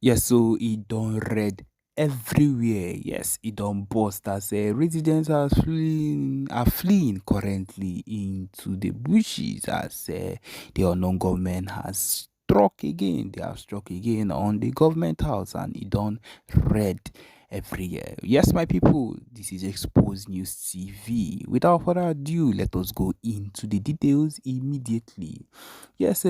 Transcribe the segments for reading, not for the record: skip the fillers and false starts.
Yes, so it don't read everywhere. Yes, it don't burst as residents are fleeing currently into the bushes as the unknown government has struck again. They have struck again on the government house and it don't read everywhere. Yes, my people, this is Exposed News TV. Without further ado, let us go into the details immediately. Yes,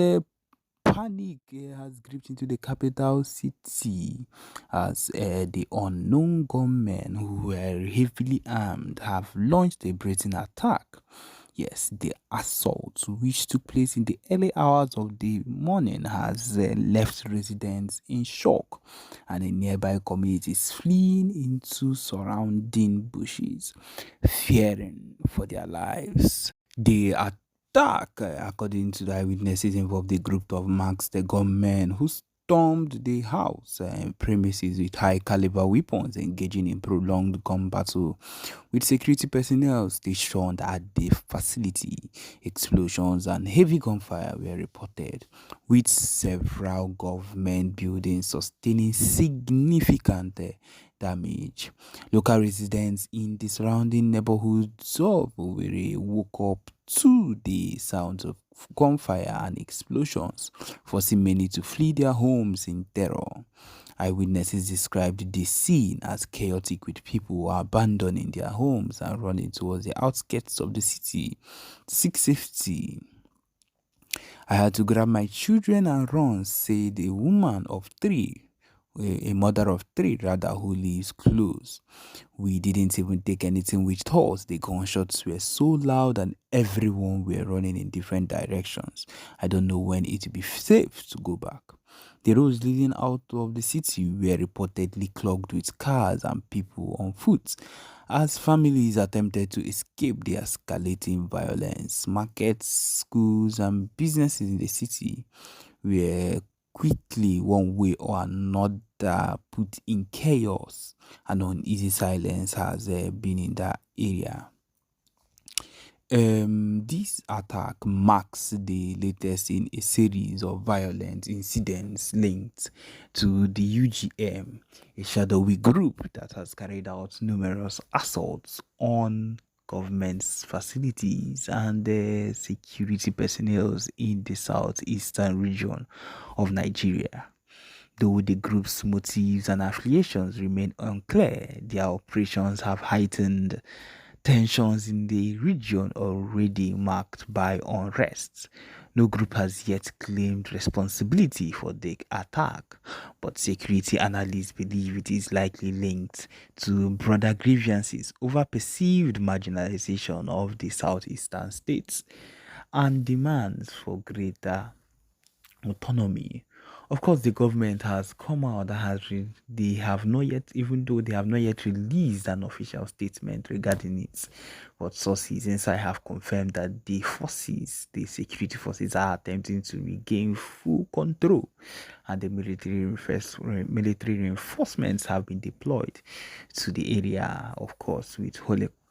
panic has gripped into the capital city as the unknown gunmen who were heavily armed have launched a brazen attack. Yes, the assault, which took place in the early hours of the morning, has left residents in shock and in nearby communities fleeing into surrounding bushes, fearing for their lives. The attack, according to the eyewitnesses, involved a group of masked gunmen who stormed the house premises with high caliber weapons, engaging in prolonged gun battle with security personnel stationed at the facility. Explosions and heavy gunfire were reported, with several government buildings sustaining significant damage. Local residents in the surrounding neighborhoods of Owerri woke up to the sounds of gunfire and explosions, forcing many to flee their homes in terror. Eyewitnesses described the scene as chaotic, with people abandoning their homes and running towards the outskirts of the city to seek safety. I had to grab my children and run, said a woman of three, a mother of three rather, who lives close. We didn't even take anything with us. The gunshots were so loud and everyone were running in different directions. I don't know when it will be safe to go back. The roads leading out of the city were reportedly clogged with cars and people on foot as families attempted to escape the escalating violence. Markets, schools, and businesses in the city were quickly, one way or another, put in chaos, and uneasy silence has been in that area. This attack marks the latest in a series of violent incidents linked to the UGM, a shadowy group that has carried out numerous assaults on government's facilities and security personnel in the southeastern region of Nigeria. Though the group's motives and affiliations remain unclear, their operations have heightened tensions in the region already marked by unrest. No group has yet claimed responsibility for the attack, but security analysts believe it is likely linked to broader grievances over perceived marginalization of the southeastern states and demands for greater autonomy. Of course, the government has come out that they have not yet, even though they have not yet released an official statement regarding it, but sources inside have confirmed that the security forces, are attempting to regain full control, and the military reinforcements have been deployed to the area, of course, with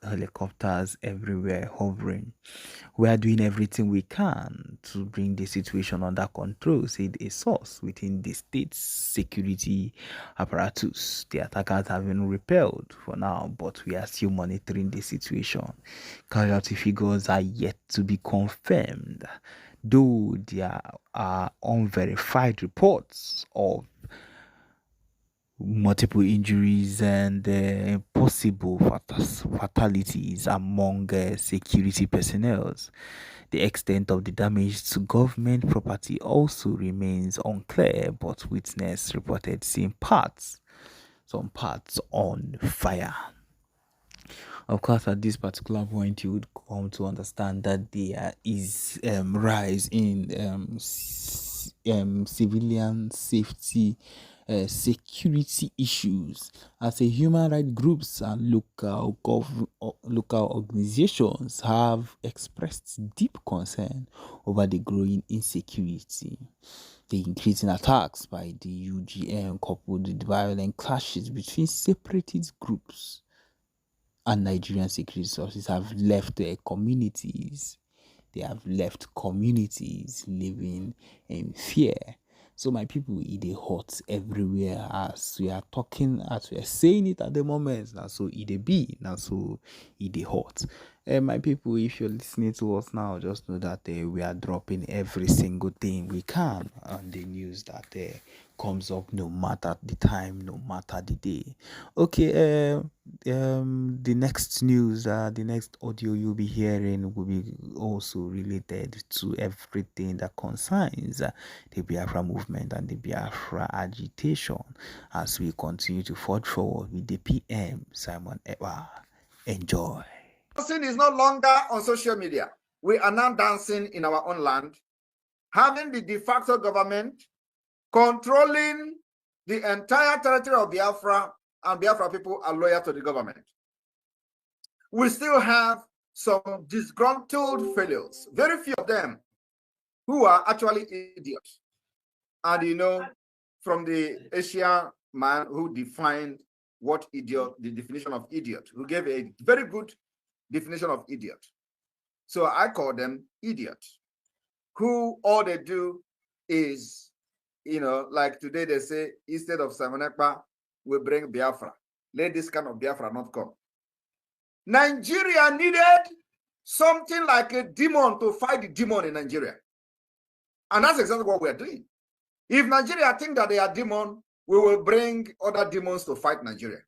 helicopters everywhere hovering. We are doing everything we can to bring the situation under control, said a source within the state's security apparatus. The attackers have been repelled for now, but we are still monitoring the situation. Casualty figures are yet to be confirmed, though there are unverified reports of multiple injuries and possible fatalities among security personnel. The extent of the damage to government property also remains unclear, but witness reported seeing some parts on fire. Of course, at this particular point, you would come to understand that there is rise in civilian safety security issues as a human rights groups and local organizations have expressed deep concern over the growing insecurity. The increasing attacks by the UGM, coupled with violent clashes between separatist groups and Nigerian security sources, have left communities. They have left communities living in fear. So my people, it is hot everywhere as we are talking, as we are saying it at the moment. Now so it be now so it is hot. And my people, if you're listening to us now, just know that we are dropping every single thing we can on the news that comes up, no matter the time, no matter the day. Okay, the next news, the next audio you'll be hearing will be also related to everything that concerns the Biafra movement and the Biafra agitation as we continue to forge forward with the PM Simon Ekpa. Enjoy. Dancing is no longer on social media. We are now dancing in our own land, having the de facto government controlling the entire territory of Biafra, and Biafra people are loyal to the government. We still have some disgruntled failures, very few of them, who are actually idiots. And you know, from the Asian man who defined what idiot, the definition of idiot, who gave a very good definition of idiot. So I call them idiots, who all they do is, you know, like today they say, instead of Simon Ekpa, we bring Biafra. Let this kind of Biafra not come. Nigeria needed something like a demon to fight the demon in Nigeria. And that's exactly what we're doing. If Nigeria think that they are demon, we will bring other demons to fight Nigeria.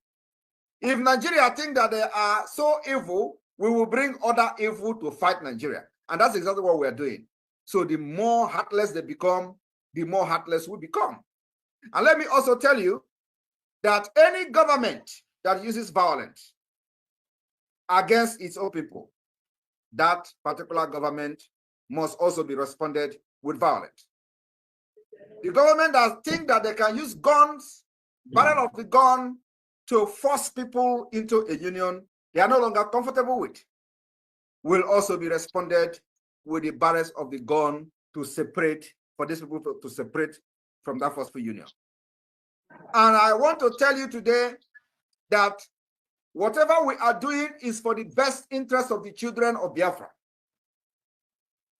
If Nigeria think that they are so evil, we will bring other evil to fight Nigeria. And that's exactly what we're doing. So the more heartless they become, the more heartless we become. And let me also tell you that any government that uses violence against its own people, that particular government must also be responded with violence. The government that think that they can use guns, barrel of the gun, to force people into a union they are no longer comfortable with, will also be responded with the barrels of the gun to separate, for these people to separate from that forceful union. And I want to tell you today that whatever we are doing is for the best interest of the children of Biafra.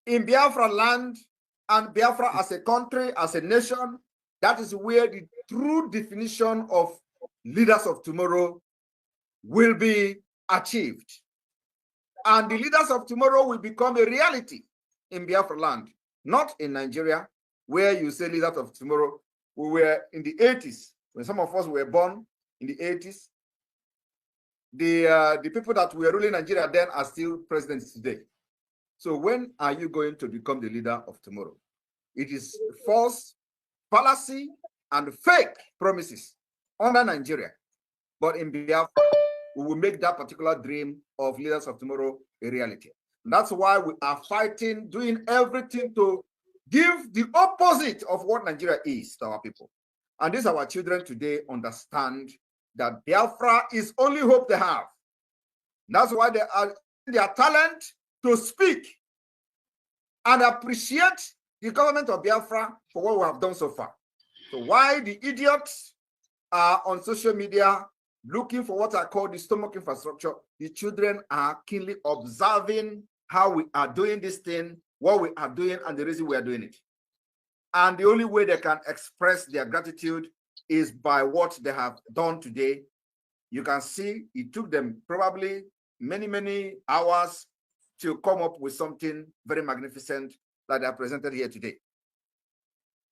In Biafra land and Biafra as a country, as a nation, that is where the true definition of leaders of tomorrow will be achieved. And the leaders of tomorrow will become a reality in Biafra land, not in Nigeria, where you say leaders of tomorrow. We were in the 80s, when some of us were born in the 80s. The people that were ruling Nigeria then are still presidents today. So when are you going to become the leader of tomorrow? It is false, fallacy, and fake promises under Nigeria. But in Biafra, we will make that particular dream of leaders of tomorrow a reality. And that's why we are fighting, doing everything to give the opposite of what Nigeria is to our people. And these our children today understand that Biafra is only hope they have. That's why they are their talent to speak and appreciate the government of Biafra for what we have done so far. So why the idiots are on social media looking for what I call the stomach infrastructure, the children are keenly observing how we are doing this thing, what we are doing, and the reason we are doing it. And the only way they can express their gratitude is by what they have done today. You can see it took them probably many, many hours to come up with something very magnificent that they presented here today.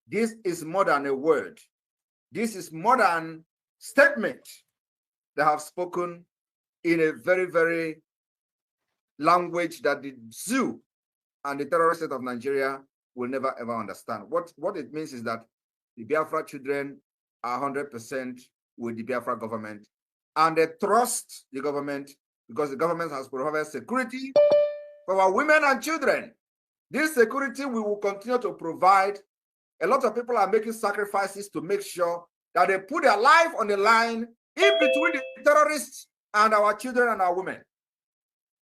This is more than a word. This is more than statement they have spoken in a very, very language that the zoo and the terrorist state of Nigeria will never ever understand. What it means is that the Biafra children are 100% with the Biafra government, and they trust the government because the government has provided security for our women and children. This security we will continue to provide. A lot of people are making sacrifices to make sure that they put their life on the line in between the terrorists and our children and our women.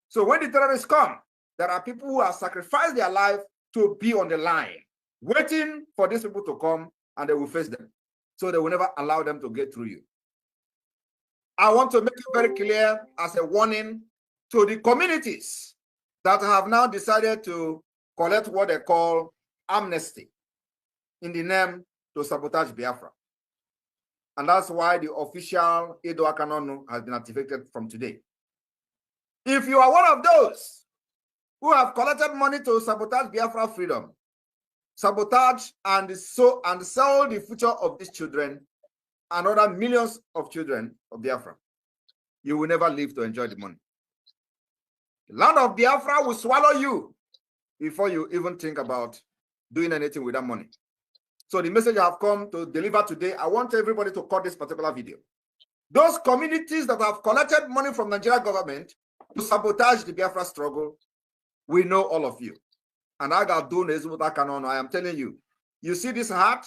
So when the terrorists come, there are people who have sacrificed their life to be on the line, waiting for these people to come, and they will face them. So they will never allow them to get through you. I want to make it very clear as a warning to the communities that have now decided to collect what they call amnesty in the name to sabotage Biafra. And that's why the official Âťtåćk canon has been activated from today. If you are one of those who have collected money to sabotage Biafra freedom, sabotage and sell the future of these children and other millions of children of Biafra, you will never live to enjoy the money. The land of Biafra will swallow you before you even think about doing anything with that money. So the message I have come to deliver today, I want everybody to cut this particular video. Those communities that have collected money from the Nigerian government to sabotage the Biafra struggle, we know all of you. And I got done is what I can. I am telling you, you see this heart?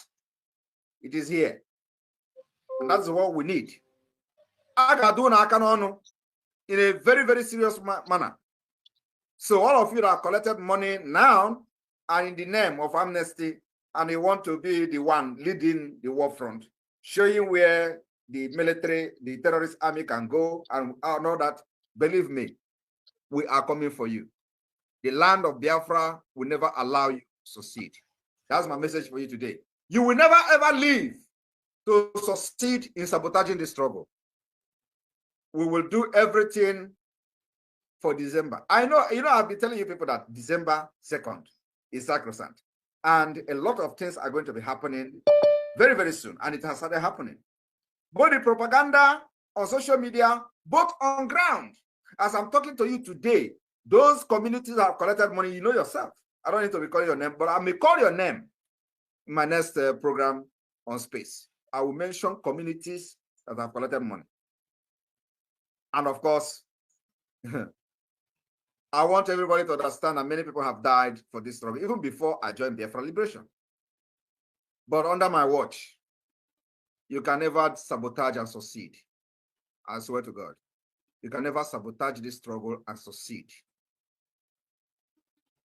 It is here. And that's what we need. I got done I can in a very, very serious manner. So all of you that have collected money now are in the name of amnesty, and they want to be the one leading the war front, showing where the military, the terrorist army can go, and I know that, believe me, we are coming for you. The land of Biafra will never allow you to succeed. That's my message for you today. You will never ever leave to succeed in sabotaging the struggle. We will do everything for December. I know, I've been telling you people that December 2nd is sacrosanct. And a lot of things are going to be happening very, very soon. And it has started happening. Both the propaganda on social media, both on ground. As I'm talking to you today, those communities that have collected money, you know yourself. I don't need to be calling your name, but I may call your name in my next program on space. I will mention communities that have collected money. And of course, I want everybody to understand that many people have died for this struggle, even before I joined Biafra Liberation. But under my watch, you can never sabotage and succeed. I swear to God. You can never sabotage this struggle and succeed.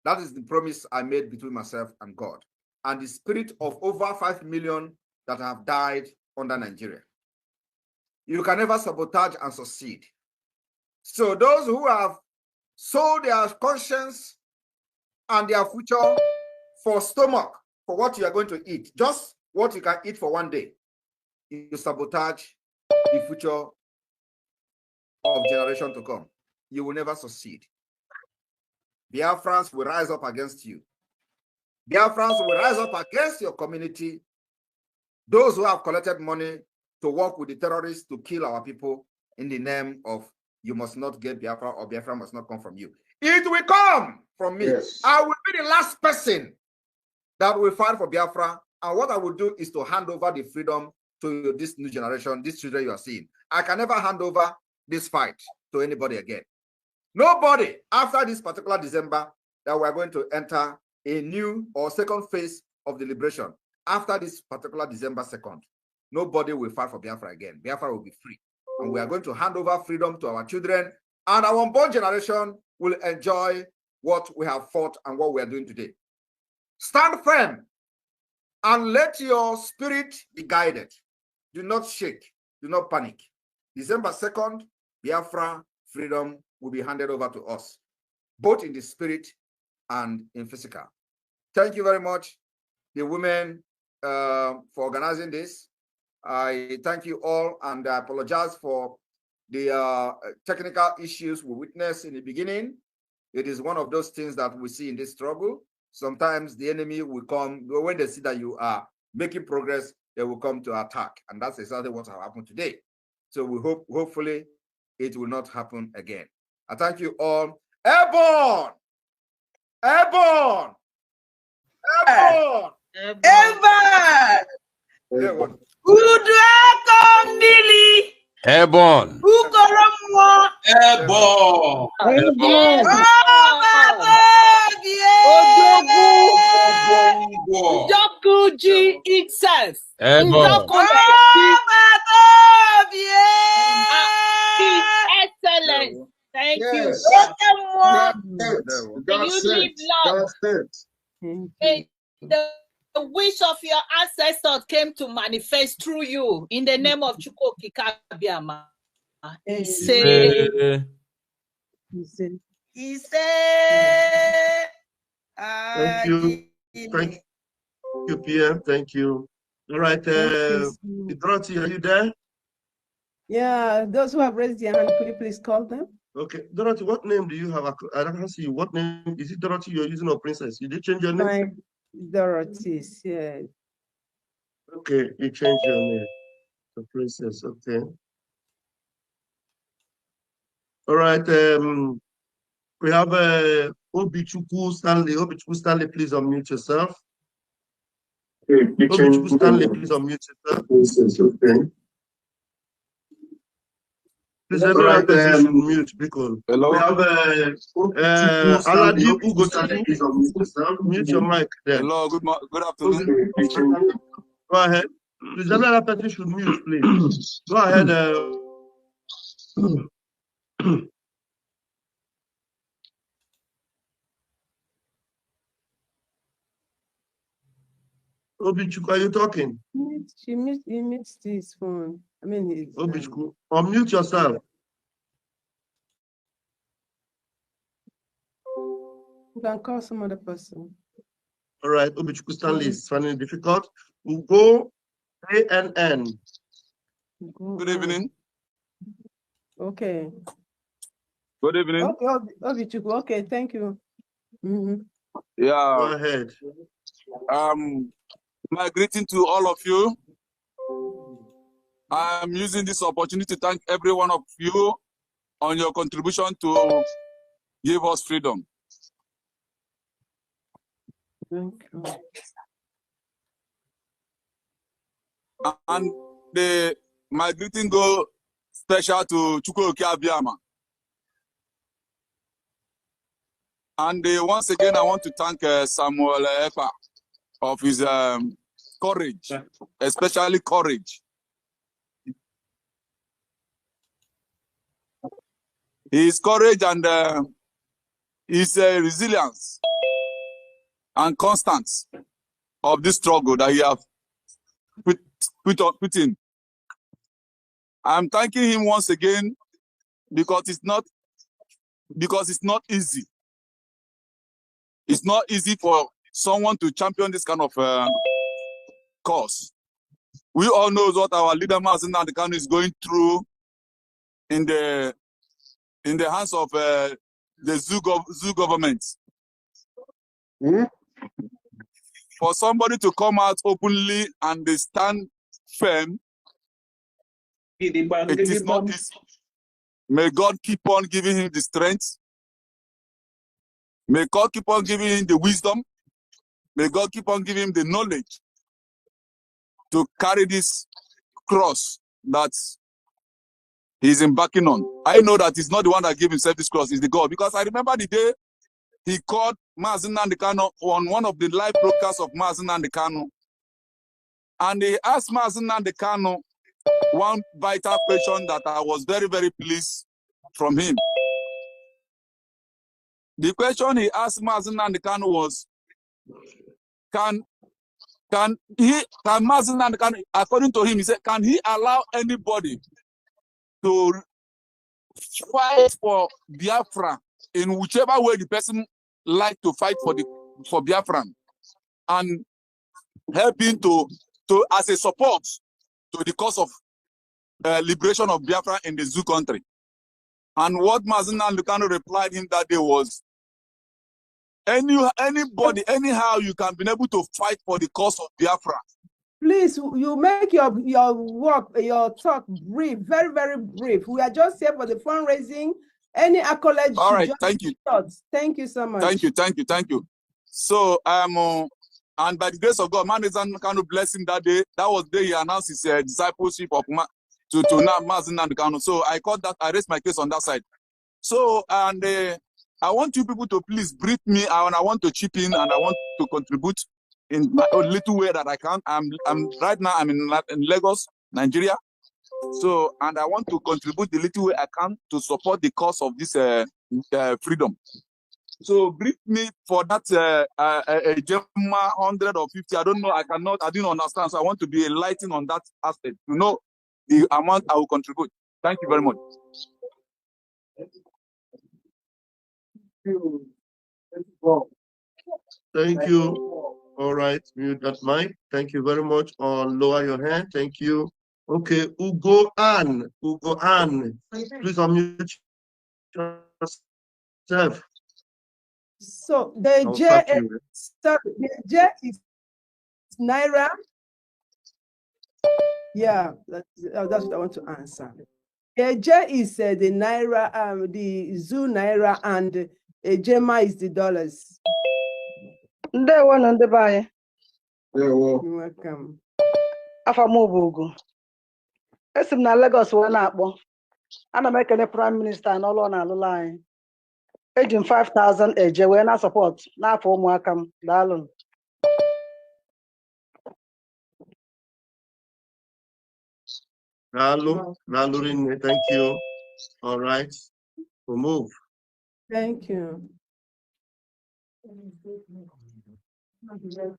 That is the promise I made between myself and God, and the spirit of over 5 million that have died under Nigeria. You can never sabotage and succeed. So those who have sold their conscience and their future for stomach, for what you are going to eat, just what you can eat for one day, you sabotage the future of generation to come. You will never succeed. Biafrans will rise up against you. Biafrans will rise up against your community. Those who have collected money to work with the terrorists to kill our people in the name of you must not get Biafra, or Biafra must not come from you. It will come from me. Yes. I will be the last person that will fight for Biafra. And what I will do is to hand over the freedom to this new generation, these children you are seeing. I can never hand over this fight to anybody again. Nobody after this particular December that we are going to enter a new or second phase of the liberation. After this particular December 2nd, nobody will fight for Biafra again. Biafra will be free. And we are going to hand over freedom to our children, and our unborn generation will enjoy what we have fought and what we are doing today. Stand firm and let your spirit be guided. Do not shake. Do not panic. December 2nd, Biafra freedom will be handed over to us, both in the spirit and in physical. Thank you very much, the women, for organizing this. I thank you all, and I apologize for the technical issues we witnessed in the beginning. It is one of those things that we see in this struggle. Sometimes the enemy will come, when they see that you are making progress, they will come to attack. And that's exactly what has happened today. So we hope, hopefully, it will not happen again. I thank you all. Airborne! Airborne! Airborne! Airborne! Airborne! Airborne. Dokubo itself. Excellent. Thank you. Can you live long? The wish of your ancestors came to manifest through you in the name of Chukwu Kikabiama. He said, Thank you. Thank you, PM. Thank you, All right. Dorothy, are you there? Yeah, those who have raised their hand, could you please call them? Okay. Dorothy, what name do you have? I don't see you. What name? Is it Dorothy you're using or Princess? You did change your name? Dorothy, yeah. Okay, you changed your name to Princess. Okay. All right. We have Obichukwu Stanley. Obichukwu Stanley, please unmute yourself. Obichukwu Stanley, please unmute yourself. Okay. Please, everyone should mute because Hello? we have Aladi Ugochukwu. Please unmute yourself. Mute your mic there. Hello, good afternoon. Go ahead. Please, every other person should mute, please. Go ahead. Obichukwu, are you talking? He missed his phone. I mean, his. Obichukwu, unmute yourself. You can call some other person. All right, Obichukwu Stanley is finding it difficult. We'll go ANN. Good evening. Okay. Good evening. Okay, Obichukwu. Okay, thank you. Yeah. Go ahead. My greeting to all of you. I'm using this opportunity to thank every one of you on your contribution to give us freedom. Thank you. And my greeting go special to Chukwuoke Abiama. And once again, I want to thank Samuel Ekpa of his courage, especially courage. His courage and his resilience and constance of this struggle that he have put in. I'm thanking him once again because it's not easy. It's not easy for someone to champion this kind of cause. We all know what our leader Mazen Nandekano is going through in the hands of the zoo government. For somebody to come out openly and they stand firm, it is not easy. May God keep on giving him the strength. May God keep on giving him the wisdom. May God keep on giving him the knowledge to carry this cross that he's embarking on. I know that he's not the one that gave himself this cross, it's the God. Because I remember the day he called Mazen Nandekano on one of the live broadcasts of Mazen Nandekano. And he asked Mazen Nandekano one vital question that I was very, very pleased from him. The question he asked Mazen Nandekano was, can Mazen Nandekano, according to him, he said, can he allow anybody to fight for Biafra in whichever way the person like to fight for Biafra, and helping to as a support to the cause of liberation of Biafra in the zoo country? And what Mazen Nandekano replied him that day was, anybody, anyhow you can be able to fight for the cause of Biafra. Please, you make your talk brief, very, very brief. We are just here for the fundraising. Any accolades? All right, thank you. Thank you so much. Thank you. So and by the grace of God, Mazen Nandekano blessed him that day. That was the day he announced his discipleship of to Mazen Nandekano. So I called that, I raised my case on that side. So and I want you people to please brief me, and I want to chip in, and I want to contribute in my little way that I can. I'm right now I'm in Lagos, Nigeria. So, and I want to contribute the little way I can to support the cause of this freedom. So brief me for that a Gemma 100 or 50. I don't know. I didn't understand. So I want to be enlightened on that aspect. You know the amount I will contribute. Thank you very much. Thank you. All right, mute that mic. Thank you very much. Lower your hand. Thank you. Okay, Ugo Ann. Please unmute yourself. So the J is Naira. Yeah, that's what I want to answer. The J is the Naira, the Zoo Naira, and Jema is the dollars. You're welcome. Afamobugu. Esim na Lagos wee na-akpọ. Ana m ekele Prime Minister n'ọlụ ọ na-alụla anyị. Eji m 5,000 eje wee na support n'afọ ụmụaka m. Daalụ. Thank you. All right, we'll move. Thank you.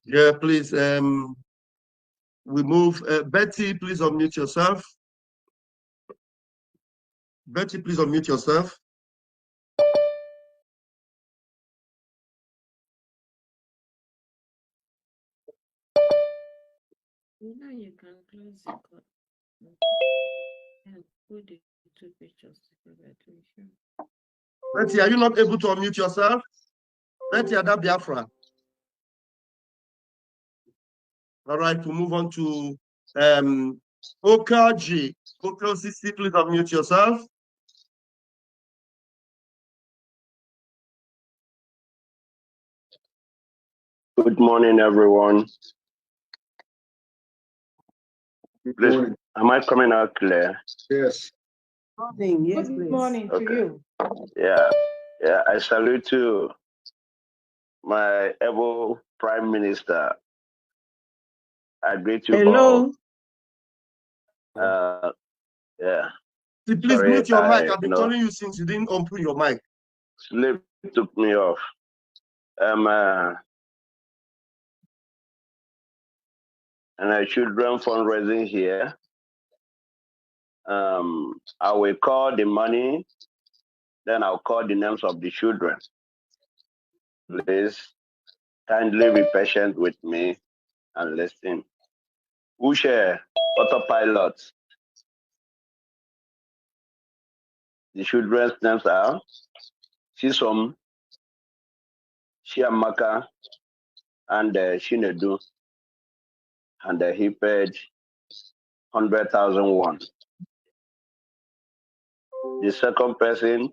Yeah, please. We move. Betty, please unmute yourself. Betty, please unmute yourself. Now you can close the call and put the two pictures together to show. Betty, are you not able to unmute yourself? Betty, Ada Biafra. All right, we'll move on to Okaji. Okosisi, please unmute yourself. Good morning, everyone. Please, am I coming out clear? Yes. Morning. Yes, Good please. morning to you. Yeah. I salute to my able Prime Minister. I greet you Hello. all. Yeah. See, please mute your mic. I've been telling you since you didn't open your mic. Sleep took me off. And I children fundraising here. I will call the money, then I'll call the names of the children. Please kindly be patient with me and listen. Ushe, autopilot. The children's names are Chisom, Chiamaka, and Shinedu, and he paid 100,000 won. The second person,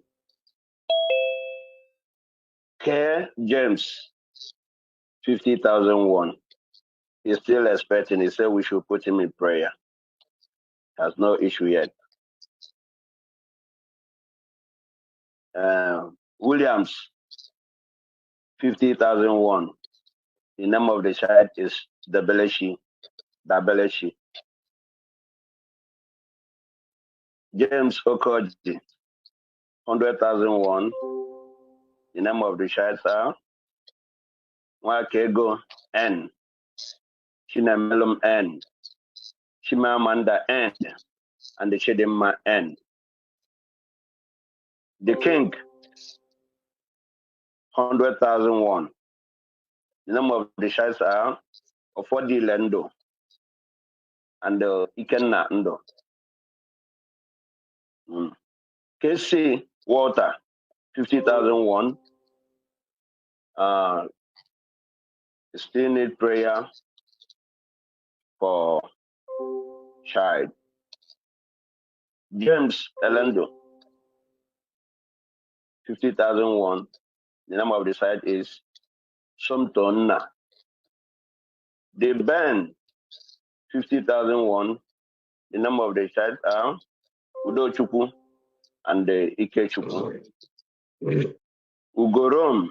K. James, 50,000 won. He's still expecting. He said we should put him in prayer. Has no issue yet. Williams, 50,000 won. The name of the child is Dabeleshi. James Okoji, 100,000 won. The name of the child is Wakego N. Chinamelum N. Chimamanda N. And the Chidima N. The king, 100,000 won. The name of the child are Ofodi Lendo and Ikenna Ndo. KC Walter, 50,000 won. Still need prayer for child. James Elendo, 50,000 won. The name of the site is Somtonna. The band, 50,000 won. The name of the child are Udo Chuku and Ike Chuku. Ugorom,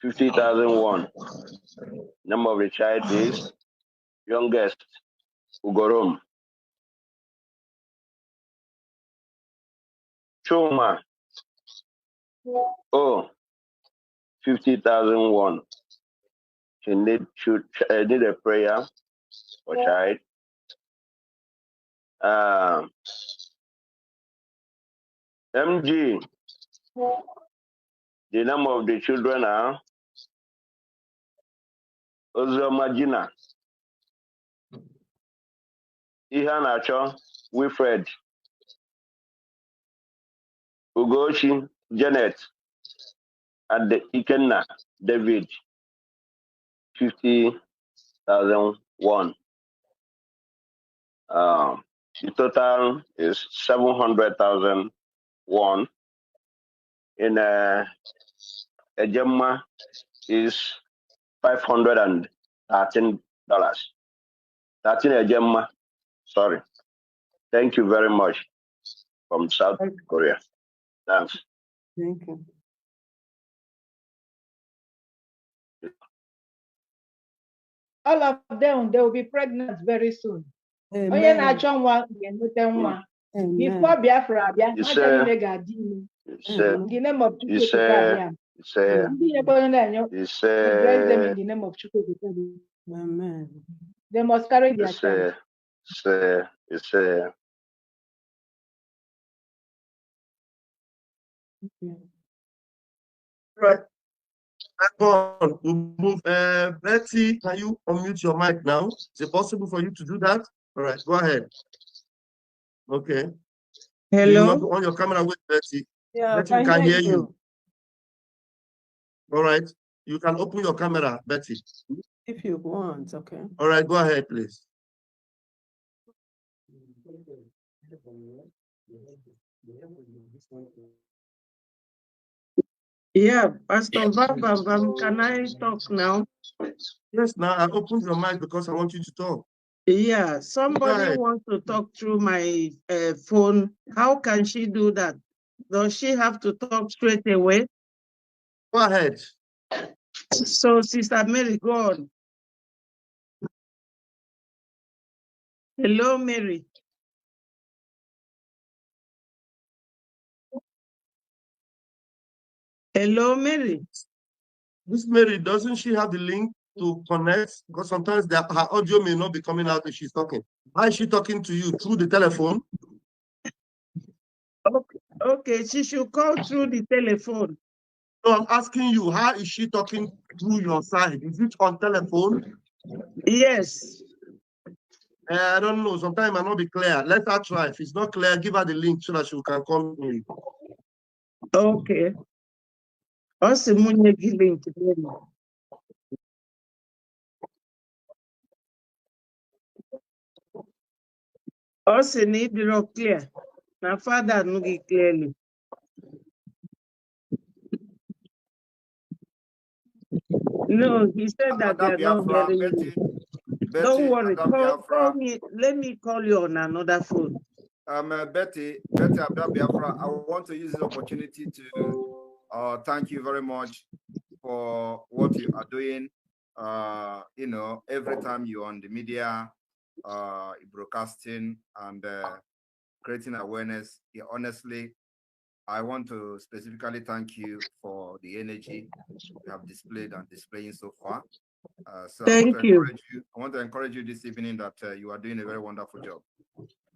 50,000 won. Name of the child is youngest Ugorom. Chuma, 50,000 won. She need a prayer for child. MG, the name of the children are Ozomagina, Ihanacho, Wilfred, Ugochi, Janet, and the Ikenna, David, 50,001. The total is 700,001. In Ejema is $513. 13 Ejema. Sorry. Thank you very much from South Korea. Thanks. Thank you. All of them, they will be pregnant very soon. Amen. Before Biafra, in the name of Amen. They must carry their child. Right. We'll move. Betty, can you unmute your mic now? Is it possible for you to do that? All right, go ahead. Okay. Hello. You want to on your camera with Betty? Yeah, Betty, we can hear you. All right. You can open your camera, Betty. If you want, okay. All right, go ahead, please. Yeah, Pastor Bam, can I talk now? Yes, now I opened your mic because I want you to talk. Yeah, somebody wants to talk through my phone. How can she do that? Does she have to talk straight away? Go ahead. So, Sister Mary, go on. Hello, Mary. Hello, Mary. This Mary, doesn't she have the link to connect? Because sometimes her audio may not be coming out if she's talking. How is she talking to you? Through the telephone? Okay, she should call through the telephone. So I'm asking you, how is she talking through your side? Is it on telephone? Yes. I don't know. Sometimes it might not be clear. Let her try. If it's not clear, give her the link so that she can come in. Okay. Also, link. Also, need to clear. My father no get clearly. No, he said that they are not hearing you. Don't worry, call me. Let me call you on another phone. Betty Biafra, I want to use this opportunity to thank you very much for what you are doing. You know, every time you're on the media, broadcasting and creating awareness, honestly, I want to specifically thank you for the energy you have displayed and displaying so far. So Thank you. I want to encourage you this evening that you are doing a very wonderful job.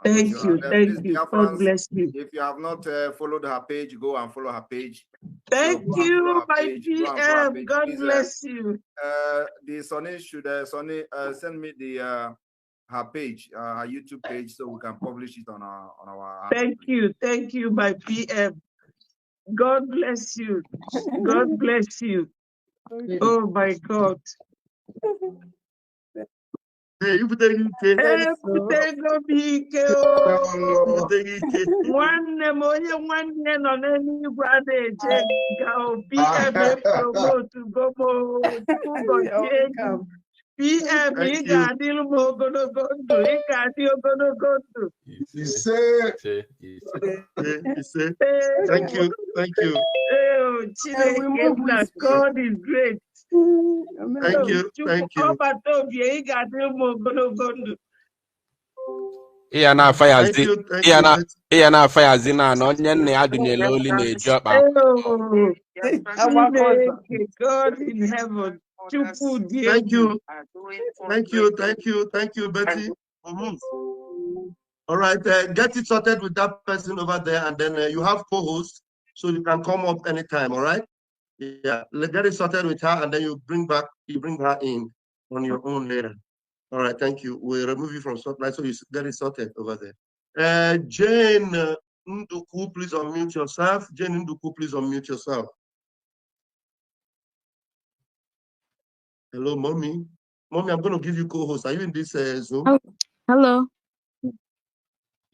Thank you. Thank you. God bless you. If you have not followed her page, go and follow her page. Thank you, my PM. God bless you. The Sonny should send me the her page, her YouTube page, so we can publish it on our. Thank you, my PM. God bless you. God bless you. Oh my God. Hey, you put one PM, thank you. God is great. Thank you. Iya na fire zina no nne adunyele oli na ejo pa. God in heaven. Thank you, Betty. All right, get it sorted with that person over there, and then you have co-host, so you can come up anytime. All right. Yeah, let's get it sorted with her, and then you bring her in. on your own later. All right, thank you. We'll remove you from spotlight so you get it sorted over there. Jane Nduku, please unmute yourself. Jane Nduku, please unmute yourself. Hello, mommy. Mommy, I'm going to give you co-host. Are you in this Zoom? Hello.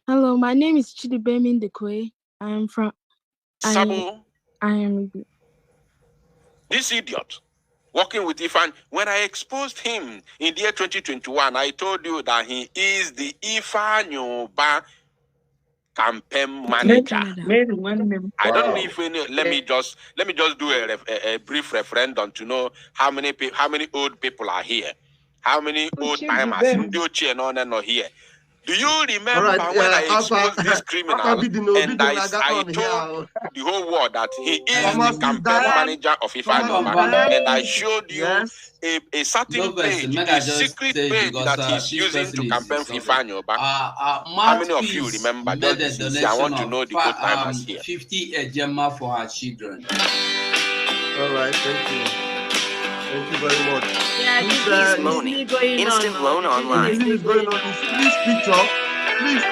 Hello, my name is Chidibemi Ndekwe. I am from... Sabo. I am... This idiot. Working with Ifan. When I exposed him in the year 2021, I told you that he is the Ifan Yoba campaign manager. I don't know if any, let me just do a brief referendum to know how many old people are here. How many old timers are here? Do you remember when I exposed this criminal and I told the whole world that he is the campaign manager of Ifan, and I showed you a certain page, a secret page that he's using to campaign for Ifan? How many of you remember? Just I want to know the old timers here. 50 a gemma for her children. All right, thank you. Thank you very much. Yeah, He's moaning. Instant loan online. This is going on. Please picture. Please.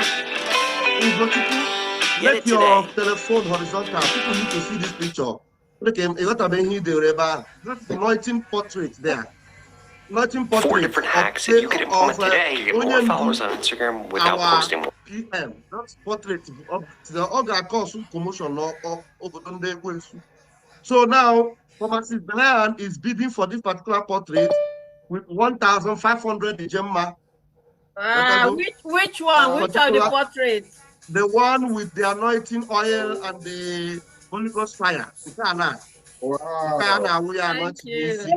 Let your telephone horizontal. People need to see this picture. Look, you got to be here. That's the anointing portrait there. Anointing portrait. 4 different hacks that you could implement today to get more followers on Instagram without posting more. PM. That's portrait. The other course promotion over. So now, Pharmacist Brian is bidding for this particular portrait with 1,500 Gemma. Which one? Which of the portraits? The one with the anointing oil and the Holy Ghost fire. Wow. We are not easy.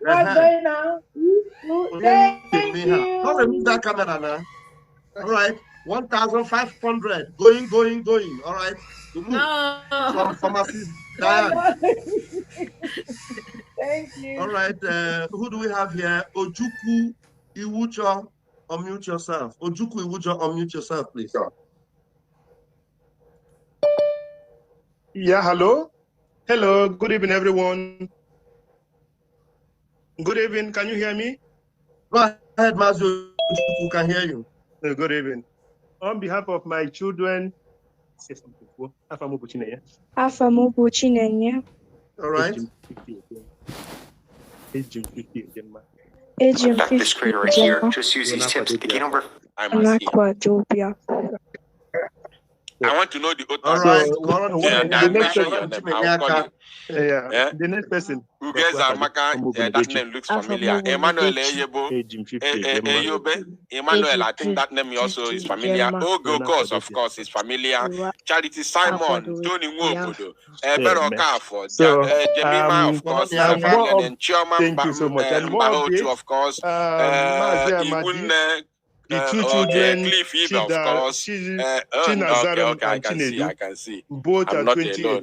What's going on? Thank you. Don't remove that camera now. All right. 1,500. Going. All right. No. From Pharmacist Brian. Thank you. All right, who do we have here? Ojukwu Iwucho, unmute yourself. Ojukwu Iwucho, unmute yourself, please. Yeah, hello. Hello, good evening, everyone. Good evening, can you hear me? Go ahead, Master Ojukwu, can hear you. Good evening. On behalf of my children, say something. All right. This creator right here, just use these tips to gain over. I want to know the old. All right. The next person. Who gets that name looks familiar. Emmanuel Eyobe. Emmanuel, I think that name also is familiar. Ogo, of course, is familiar. Charity Simon, Tony Nwobodo, Ebero Kafo, Jemima, of course, and Chioma, thank you so much. And more of course. The two children, Cliff Eva, of course. Chinazaram and Chinedu. I can see. Both I'm are not 20 alone.